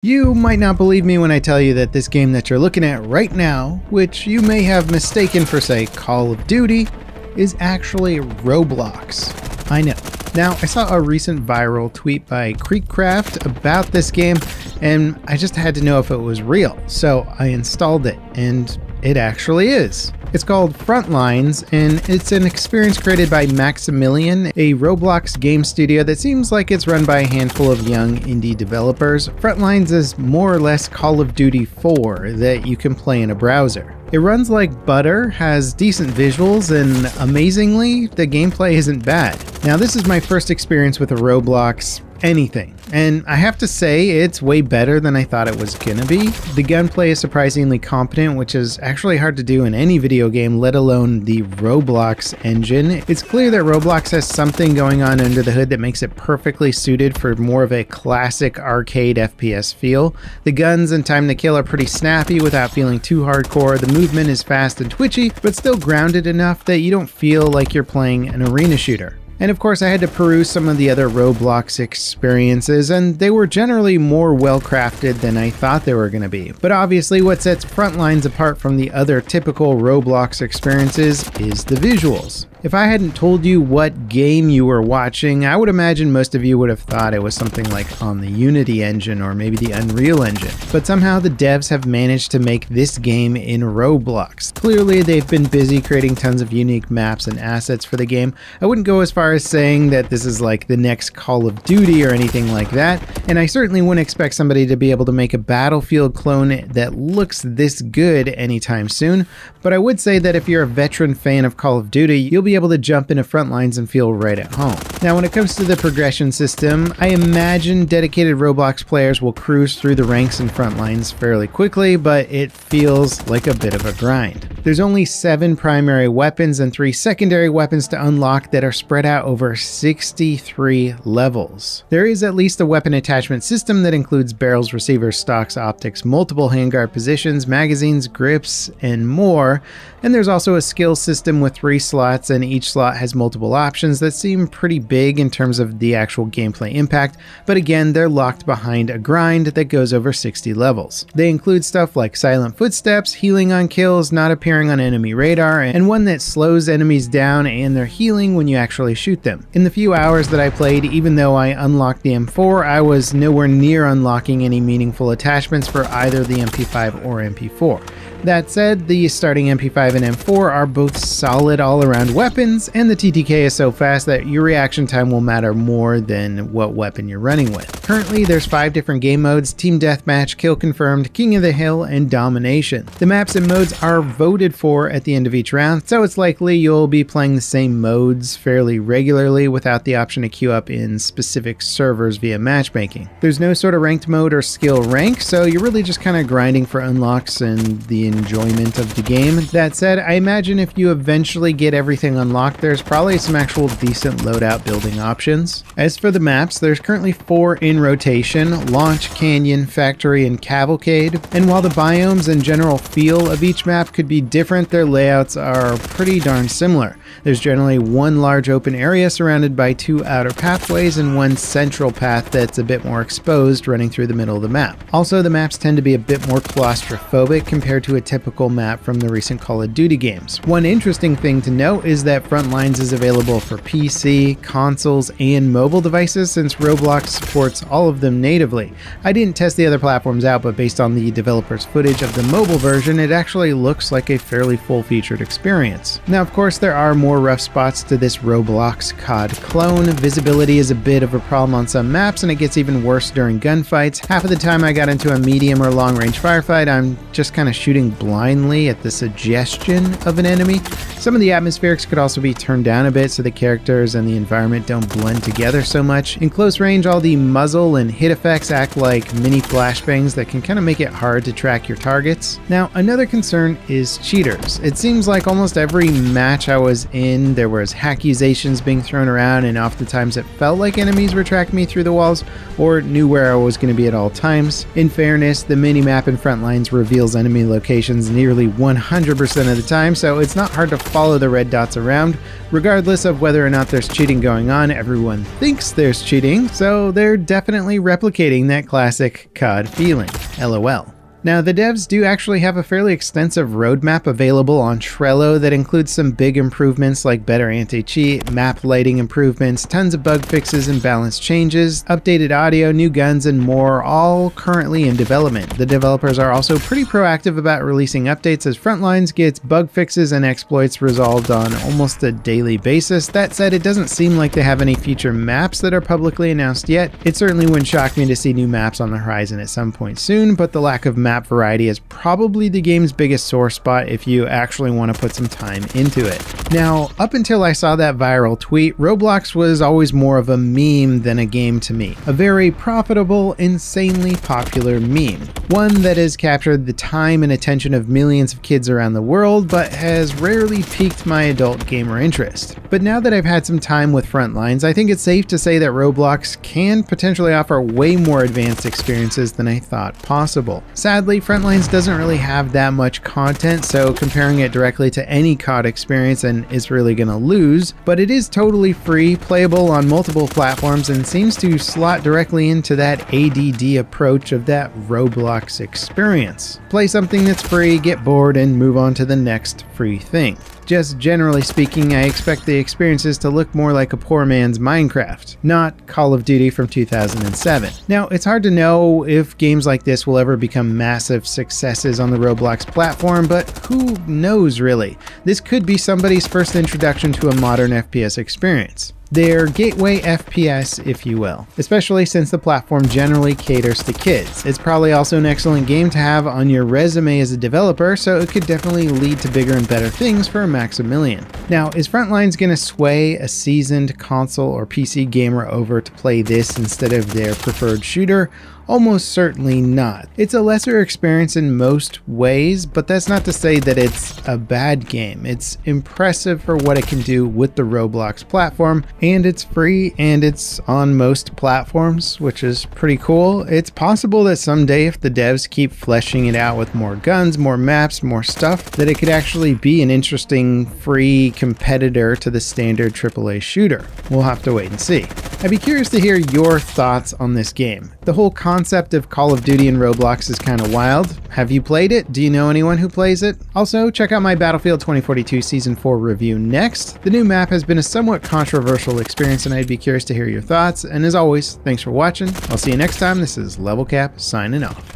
You might not believe me when I tell you that this game that you're looking at right now, which you may have mistaken for, say, Call of Duty, is actually Roblox. I know. Now, I saw a recent viral tweet by Creekcraft about this game, and I just had to know if it was real, so I installed it, and it actually is. It's called Frontlines, and it's an experience created by Maximilian, a Roblox game studio that seems like it's run by a handful of young indie developers. Frontlines is more or less Call of Duty 4 that you can play in a browser. It runs like butter, has decent visuals, and amazingly, the gameplay isn't bad. Now, this is my first experience with a Roblox anything, and I have to say it's way better than I thought it was gonna be. The gunplay is surprisingly competent, which is actually hard to do in any video game, let alone the Roblox engine. It's clear that Roblox has something going on under the hood that makes it perfectly suited for more of a classic arcade FPS feel. The guns and time to kill are pretty snappy without feeling too hardcore. The movement is fast and twitchy, but still grounded enough that you don't feel like you're playing an arena shooter. And of course, I had to peruse some of the other Roblox experiences, and they were generally more well-crafted than I thought they were going to be. But obviously, what sets Frontlines apart from the other typical Roblox experiences is the visuals. If I hadn't told you what game you were watching, I would imagine most of you would have thought it was something like on the Unity engine or maybe the Unreal engine. But somehow the devs have managed to make this game in Roblox. Clearly, they've been busy creating tons of unique maps and assets for the game. I wouldn't go as far as saying that this is like the next Call of Duty or anything like that, and I certainly wouldn't expect somebody to be able to make a Battlefield clone that looks this good anytime soon, but I would say that if you're a veteran fan of Call of Duty, you'll be able to jump into Frontlines and feel right at home. Now, when it comes to the progression system, I imagine dedicated Roblox players will cruise through the ranks in Frontlines fairly quickly, but it feels like a bit of a grind. There's only 7 primary weapons and 3 secondary weapons to unlock that are spread out over 63 levels. There is at least a weapon attachment system that includes barrels, receivers, stocks, optics, multiple handguard positions, magazines, grips, and more. And there's also a skill system with 3 slots, and each slot has multiple options that seem pretty big in terms of the actual gameplay impact, but again, they're locked behind a grind that goes over 60 levels. They include stuff like silent footsteps, healing on kills, not appearing on enemy radar, and one that slows enemies down and their healing when you actually shoot them. In the few hours that I played, even though I unlocked the M4, I was nowhere near unlocking any meaningful attachments for either the MP5 or MP4. That said, the starting MP5 and M4 are both solid all-around weapons, and the TTK is so fast that your reaction time will matter more than what weapon you're running with. Currently, there's 5 different game modes: Team Deathmatch, Kill Confirmed, King of the Hill, and Domination. The maps and modes are voted for at the end of each round, so it's likely you'll be playing the same modes fairly regularly without the option to queue up in specific servers via matchmaking. There's no sort of ranked mode or skill rank, so you're really just kind of grinding for unlocks and the enjoyment of the game. That said, I imagine if you eventually get everything unlocked, there's probably some actual decent loadout building options. As for the maps, there's currently 4 in rotation: Launch, Canyon, Factory, and Cavalcade. And while the biomes and general feel of each map could be different, their layouts are pretty darn similar. There's generally 1 large open area surrounded by 2 outer pathways and 1 central path that's a bit more exposed running through the middle of the map. Also, the maps tend to be a bit more claustrophobic compared to a typical map from the recent Call of Duty games. One interesting thing to note is that Frontlines is available for PC, consoles, and mobile devices, since Roblox supports all of them natively. I didn't test the other platforms out, but based on the developer's footage of the mobile version, it actually looks like a fairly full-featured experience. Now, of course, there are more rough spots to this Roblox COD clone. Visibility is a bit of a problem on some maps, and it gets even worse during gunfights. Half of the time I got into a medium or long-range firefight, I'm just kind of shooting blindly at the suggestion of an enemy. Some of the atmospherics could also be turned down a bit so the characters and the environment don't blend together so much. In close range, all the muzzle and hit effects act like mini flashbangs that can kind of make it hard to track your targets. Now, another concern is cheaters. It seems like almost every match I was in, there was accusations being thrown around, and oftentimes it felt like enemies were tracking me through the walls or knew where I was going to be at all times. In fairness, the mini-map in Frontlines reveals enemy location notifications nearly 100% of the time, so it's not hard to follow the red dots around. Regardless of whether or not there's cheating going on, everyone thinks there's cheating, so they're definitely replicating that classic COD feeling. LOL. Now, the devs do actually have a fairly extensive roadmap available on Trello that includes some big improvements like better anti-cheat, map lighting improvements, tons of bug fixes and balance changes, updated audio, new guns, and more, all currently in development. The developers are also pretty proactive about releasing updates as Frontlines gets bug fixes and exploits resolved on almost a daily basis. That said, it doesn't seem like they have any future maps that are publicly announced yet. It certainly wouldn't shock me to see new maps on the horizon at some point soon, but the lack of map variety is probably the game's biggest sore spot if you actually want to put some time into it. Now, up until I saw that viral tweet, Roblox was always more of a meme than a game to me. A very profitable, insanely popular meme. One that has captured the time and attention of millions of kids around the world, but has rarely piqued my adult gamer interest. But now that I've had some time with Frontlines, I think it's safe to say that Roblox can potentially offer way more advanced experiences than I thought possible. Sadly, Frontlines doesn't really have that much content, so comparing it directly to any COD experience and is really gonna lose, but it is totally free, playable on multiple platforms, and seems to slot directly into that ADD approach of that Roblox experience. Play something that's free, get bored, and move on to the next free thing. Just generally speaking, I expect the experiences to look more like a poor man's Minecraft, not Call of Duty from 2007. Now, it's hard to know if games like this will ever become massive successes on the Roblox platform, but who knows really? This could be somebody's first introduction to a modern FPS experience. Their gateway FPS, if you will, especially since the platform generally caters to kids. It's probably also an excellent game to have on your resume as a developer, so it could definitely lead to bigger and better things for a Maximilian. Now, is Frontlines gonna sway a seasoned console or PC gamer over to play this instead of their preferred shooter? Almost certainly not. It's a lesser experience in most ways, but that's not to say that it's a bad game. It's impressive for what it can do with the Roblox platform, and it's free and it's on most platforms, which is pretty cool. It's possible that someday, if the devs keep fleshing it out with more guns, more maps, more stuff, that it could actually be an interesting free competitor to the standard AAA shooter. We'll have to wait and see. I'd be curious to hear your thoughts on this game. The whole concept of Call of Duty and Roblox is kind of wild. Have you played it? Do you know anyone who plays it? Also, check out my Battlefield 2042 Season 4 review next. The new map has been a somewhat controversial experience, and I'd be curious to hear your thoughts. And as always, thanks for watching. I'll see you next time. This is Level Cap signing off.